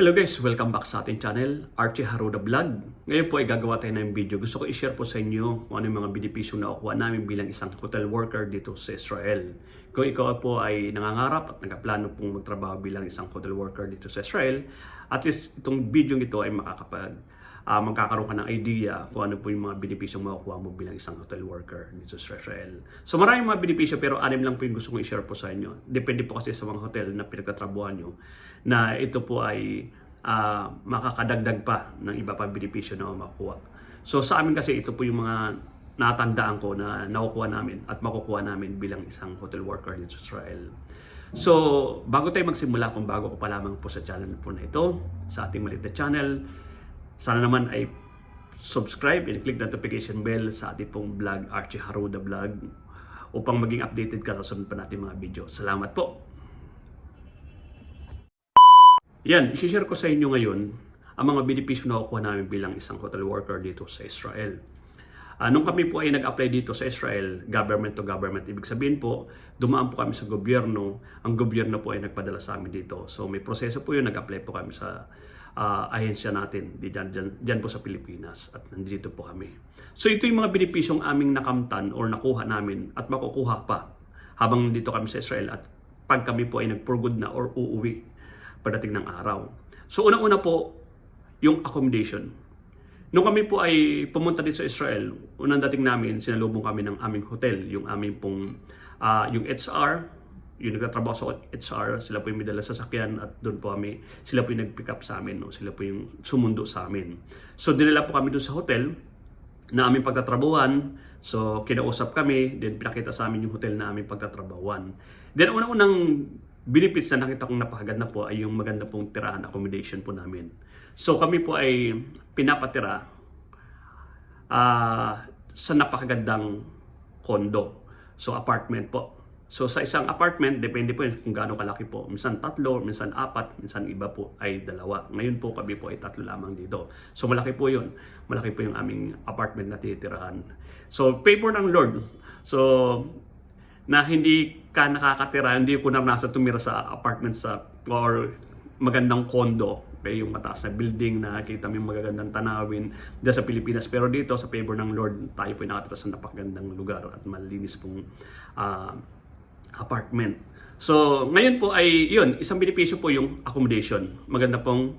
Hello guys! Welcome back sa ating channel, Archie Haruda Vlog. Ngayon po ay gagawa tayo ng video. Gusto ko i-share po sa inyo kung ano yung mga benepisyo na nakukuha namin bilang isang hotel worker dito sa Israel. Kung ikaw po ay nangangarap at nagplano pong magtrabaho bilang isang hotel worker dito sa Israel, at least itong video ito ay magkakaroon ka ng idea kung ano po yung mga benepisyong makukuha mo bilang isang hotel worker dito sa Israel. So maraming mga benepisyo pero anim lang po yung gusto kong i-share po sa inyo. Depende po kasi sa mga hotel na pinagtatrabuhan nyo na ito po ay makakadagdag pa ng iba pa benepisyo na makukuha. So sa amin kasi ito po yung mga natandaan ko na nakukuha namin at makukuha namin bilang isang hotel worker dito sa Israel. So bago tayo magsimula, kung bago ko pa lamang po sa channel po na ito, sa ating maliit na channel, sana naman ay subscribe and click notification bell sa ating pong vlog, Archie Haruda Vlog, upang maging updated ka sa sunod pa natin mga video. Salamat po! Yan, i-share ko sa inyo ngayon ang mga benepisyo na nakukuha namin bilang isang hotel worker dito sa Israel. Nung kami po ay nag-apply dito sa Israel, government to government, ibig sabihin po, dumaan po kami sa gobyerno, ang gobyerno po ay nagpadala sa amin dito. So may proseso po yun, nag-apply po kami sa ahensya natin, dyan po sa Pilipinas, at nandito po kami. So ito yung mga benepisyong aming nakamtan or nakuha namin at makukuha pa habang dito kami sa Israel at pag kami po ay nag-for good na or uuwi pagdating ng araw. So unang-una po, yung accommodation. Nung kami po ay pumunta dito sa Israel, unang dating namin, sinalubong kami ng aming hotel, yung aming pong, yung HR, yung nagtatrabaho sa HR, sila po yung may dala sa sasakyan at doon po kami, sila po yung nag-pick up sa amin, no? Sila po yung sumundo sa amin. So dinala po kami doon sa hotel na aming pagtatrabuhan. So kinausap kami, then pinakita sa amin yung hotel na aming pagtatrabahuan. Then unang-unang benefits na nakita kong napakaganda po ay yung maganda pong tirahan accommodation po namin. So kami po ay pinapatira sa napakagandang condo. So apartment po. So sa isang apartment, depende po kung gaano kalaki po. Minsan 3, minsan 4, minsan iba po ay 2. Ngayon po kami po ay 3 lamang dito. So malaki po yun. Malaki po yung aming apartment na titirahan. So favor ng Lord. So na hindi ka nakakatira, hindi ko nasa tumira sa apartment or magandang condo, okay, yung mataas na building na kita mo yung magagandang tanawin dyan sa Pilipinas. Pero dito, sa favor ng Lord, tayo po yung nakatira sa napakagandang lugar at malinis pong apartment. So, ngayon po ay, yun, isang benepisyo po yung accommodation. Maganda pong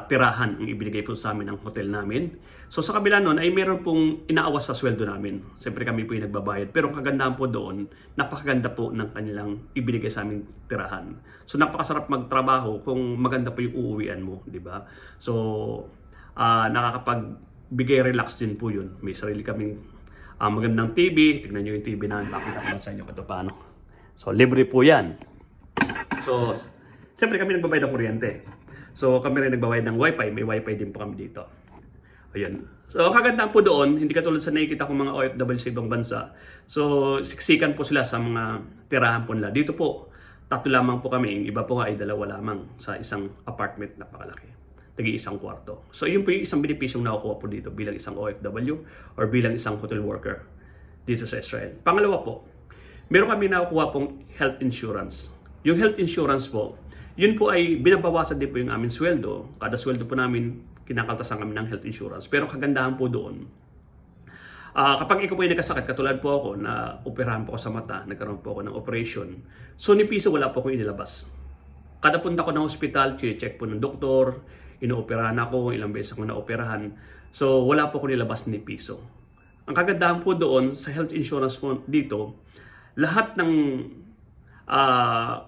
tirahan ang ibinigay po sa amin ng hotel namin. So sa kabila nun ay meron pong inaawas sa sweldo namin. Siyempre kami po yung nagbabayad. Pero ang kagandahan po doon, napakaganda po ng kanilang ibinigay sa aming tirahan. So napakasarap magtrabaho kung maganda po yung uuwian mo, di ba? So nakakapagbigay relax din po yun. May sarili kaming magandang TV. Tignan nyo yung TV namin. Pakita ko sa inyo kung paano. So libre po yan. So siyempre kami nagbabayad ng kuryente. So kami rin nagbabayad ng wifi, may wifi din po kami dito. Ayan. So ang kagandahan po doon, hindi katulad sa nakikita kong mga OFW sa ibang bansa. So siksikan po sila sa mga tirahan po nila. Dito po, 3 lamang po kami. Yung iba po nga ay 2 lamang sa isang apartment na napakalaki. Tagi-1 kwarto. So yun po yung isang benepisyong nakukuha po dito bilang isang OFW or bilang isang hotel worker dito sa Israel. Pangalawa po, meron kami nakukuha pong health insurance. Yung health insurance po, yun po ay binabawasan din po yung aming sweldo. Kada sweldo po namin, kinakaltasan kami ng health insurance. Pero kagandahan po doon, kapag ikaw po ay nagkasakit, katulad po ako na operahan po ako sa mata, nagkaroon po ako ng operation, so ni piso wala po akong inilabas. Kada punta ko ng hospital, check po ng doktor, inooperahan ako, ilang beses ako naoperahan, so wala po akong nilabas ni piso. Ang kagandahan po doon sa health insurance po dito, lahat ng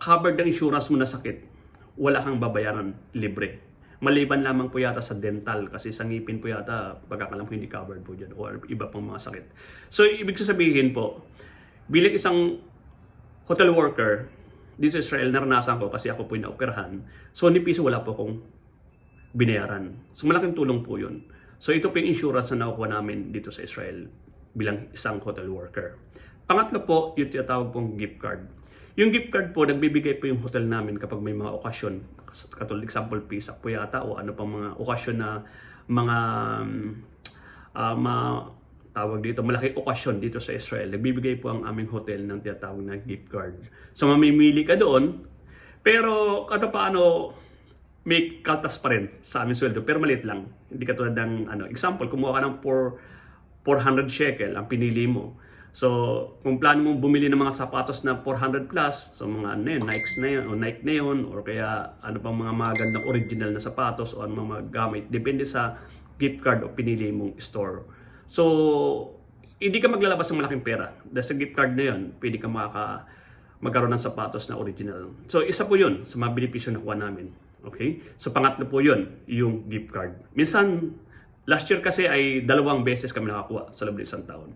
covered ng insurance mo na sakit, wala kang babayaran, libre. Maliban lamang po yata sa dental kasi sa ngipin po yata pagkakalam ko hindi covered po dyan or iba pang mga sakit. So ibig sabihin po, bilang isang hotel worker dito sa Israel, naranasan ko kasi ako po yung naoperahan. So ni piso wala po akong binayaran. So malaking tulong po yun. So ito po yung insurance na nakukuha namin dito sa Israel bilang isang hotel worker. Pangatlo po, yung tinatawag pong gift card. Yung gift card po, nagbibigay po yung hotel namin kapag may mga okasyon. Katulad example, Pisak po yata o ano pang mga okasyon na mga tawag dito, malaking okasyon dito sa Israel. Nagbibigay po ang aming hotel ng tinatawag na gift card. So mamimili ka doon, pero kada paano may kaltas pa rin sa aming sweldo, pero maliit lang. Hindi katulad ng, example, kumuha ka ng 400 shekel, ang pinili mo. So, kung plano mong bumili ng mga sapatos na 400 plus, so mga Nikes na yun, o Nike na yun, or kaya ano pang mga magandang original na sapatos o mga gamit, depende sa gift card o pinili mong store. So, hindi ka maglalabas ng malaking pera. Dahil sa gift card na yun, pwede ka magkaroon ng sapatos na original. So, isa po yun sa mga benepisyo na kuha namin. Okay? So, pangatlo po yun, yung gift card. Minsan, last year kasi ay 2 beses kami nakakuha sa loob ng isang taon.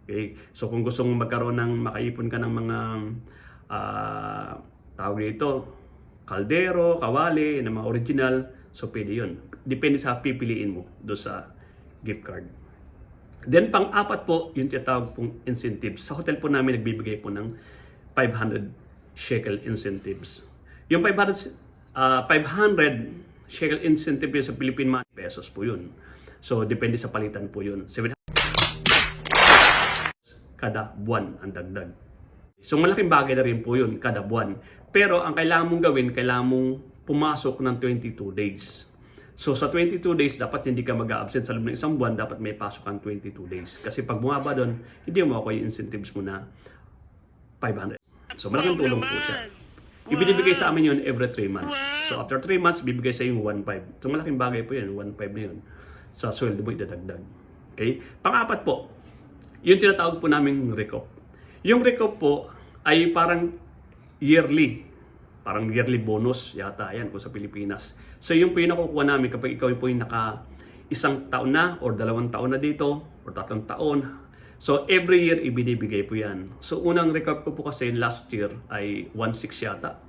Okay? So, kung gusto mong magkaroon ng, makaipon ka ng mga, tawag dito, kaldero, kawali, ng mga original, so pwede yun. Depende sa pipiliin mo doon sa gift card. Then, pang-apat po, yung tinatawag pong incentives. Sa hotel po namin, nagbibigay po ng 500 shekel incentives. Yung 500 shekel incentive yun sa Philippine money, pesos po yun. So, depende sa palitan po yun. 700 kada buwan ang dagdag. So, malaking bagay na rin po yun kada buwan. Pero, ang kailangan mong gawin, kailangan mong pumasok ng 22 days. So, sa 22 days, dapat hindi ka mag-a-absent sa loob ng isang buwan, dapat may pasok kang 22 days. Kasi pag bumaba doon, hindi mo makuha yung incentives mo na 500. So, malaking tulong po siya. Ibinibigay sa amin yun every 3 months. So, after 3 months, bibigay sa yung 1.5. So, malaking bagay po yun, 1.5 na yun. Sa sweldo mo idadagdag. Okay? Pang-apat po, yung tinatawag po namin recop. Yung recop po ay parang yearly. Parang yearly bonus yata yan kung sa Pilipinas. So, yung po yung nakukuha namin kapag ikaw po yung naka 1 taon na or 2 taon na dito or 3 taon. So, every year, ibinibigay po yan. So, unang recap ko po kasi last year ay 1.6 yata.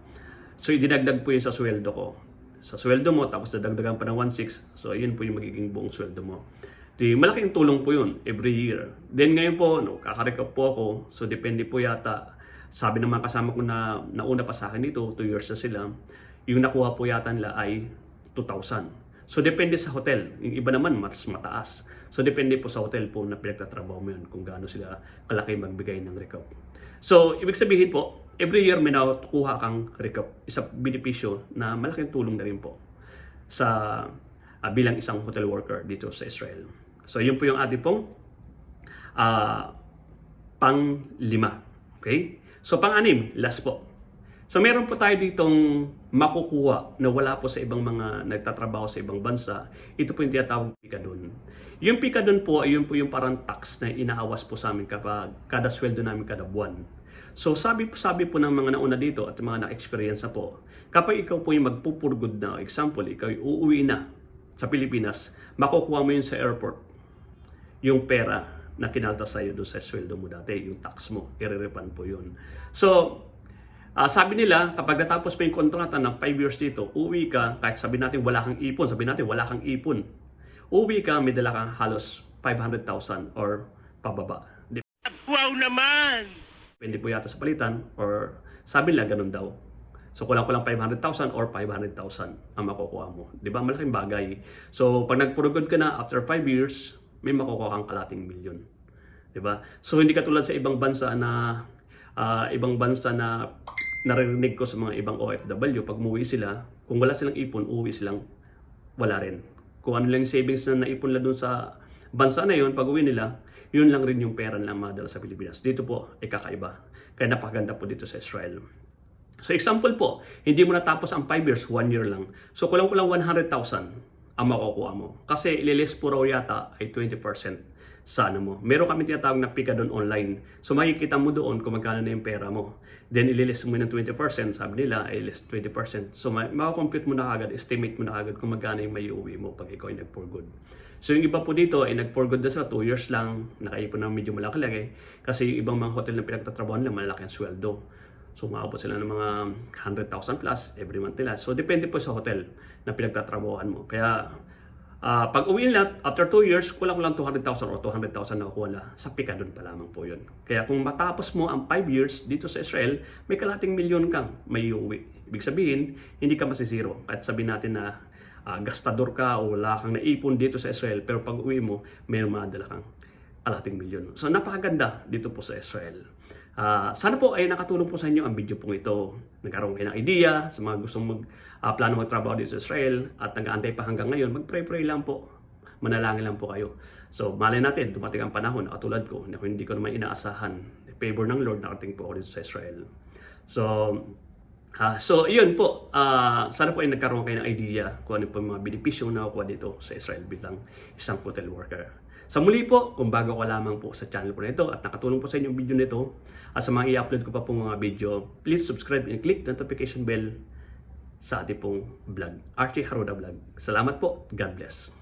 So, idinagdag po yun sa sweldo ko. Sa sweldo mo, tapos dadagdagan pa ng 1.6. So, yun po yung magiging buong sweldo mo. Di, malaking tulong po yun every year. Then, ngayon po, kakarecap po ako. So, depende po yata. Sabi ng mga kasama ko na nauna pa sa akin dito, 2 years na sila. Yung nakuha po yata nila ay 2,000. So, depende sa hotel. Yung iba naman, mas mataas. So, depende po sa hotel po na pinagtatrabaho mo yun kung gaano sila kalaki magbigay ng recap. So, ibig sabihin po, every year may nakuha kang recap. Isang benepisyo na malaking tulong na rin po sa bilang isang hotel worker dito sa Israel. So, yun po yung ating pong pang-5. Okay? So, pang-6, last po. So, meron po tayo ditong makukuha na wala po sa ibang mga nagtatrabaho sa ibang bansa. Ito po yung tinatawag pikadon. Yung pikadon po, ayun po yung parang tax na inaawas po sa amin kapag kada sweldo namin kada buwan. So, sabi po ng mga nauna dito at mga na-experience na po, kapag ikaw po yung magpupurgod na, example, ikaw yung uuwi na sa Pilipinas, makukuha mo yun sa airport, yung pera na kinaltas sa'yo doon sa sweldo mo dati, yung tax mo, i-refund po yun. So, sabi nila, kapag natapos pa yung kontrata ng 5 years dito, uwi ka, kahit sabi natin wala kang ipon, uwi ka, may dala kang halos 500,000 or pababa. Wow naman! Depende po yata sa palitan, or sabi nila ganun daw. So, kulang-kulang 500,000 or 500,000 ang makukuha mo. Di ba? Malaking bagay. So, pag nagpurugod ka na, after 5 years, may makukuha kang kalating milyon. Di ba? So, hindi katulad sa ibang bansa na naririnig ko sa mga ibang OFW, pag umuwi sila, kung wala silang ipon, uuwi silang wala rin. Kung ano lang savings na naipon nila doon sa bansa na yun, pag uwi nila, yun lang rin yung pera nilang madala sa Pilipinas. Dito po ay kakaiba. Kaya napakaganda po dito sa Israel. So example po, hindi mo natapos ang 5 years, 1 year lang. So kulang-kulang 100,000 ang makukuha mo. Kasi ililis po raw yata ay 20% sa ano mo. Meron kami tinatawag na pikadon online. So makikita mo doon kung magkano na yung pera mo. Then ililis mo ng 20%, sabi nila ay less 20%. So makakompute mo na agad, estimate mo na agad kung magkano yung may uwi mo pag ikaw ay nag-for good. So yung iba po dito ay nag-for good na sila 2 years lang, nakaipon ng medyo malaki-laki. Kasi yung ibang mga hotel na pinagtatrabahan nila, malaki ang sweldo. So maabot sila ng mga 100,000 plus every month nila. So depende po sa hotel na pinagtatrabahan mo. Kaya pag uwi nila, after 2 years, kulang-kulang 200,000 or 200,000 na nakukuha na. Sa pikadon pa lamang po yun. Kaya kung matapos mo ang 5 years dito sa Israel, may kalating milyon kang may uwi. Ibig sabihin, hindi ka masisiro. Kahit sabihin natin na gastador ka o wala kang naipon dito sa Israel, pero pag uwi mo, may madala kang kalating milyon. So napakaganda dito po sa Israel. Sana po ay nakatulong po sa inyo ang video pong ito. Nagkaroon kayo ng idea sa mga gustong plano magtrabaho dito sa Israel at nag-aantay pa hanggang ngayon, mag-pray-pray lang po. Manalangin lang po kayo. So, malay natin, dumating ang panahon na katulad ko, na hindi ko naman inaasahan. Favor ng Lord, nakarating po ako dito sa Israel. So, yun po. Sana po ay nagkaroon kayo ng idea kung ano po yung mga benepisyo na nakukuha dito sa Israel bilang isang hotel worker. Sa muli po, kung bago ka lamang po sa channel po na ito at nakatulong po sa inyo yung video nito at sa mga i-upload ko pa po mga video, please subscribe and click the notification bell sa ating pong vlog. Archie Haruda Vlog. Salamat po. God bless.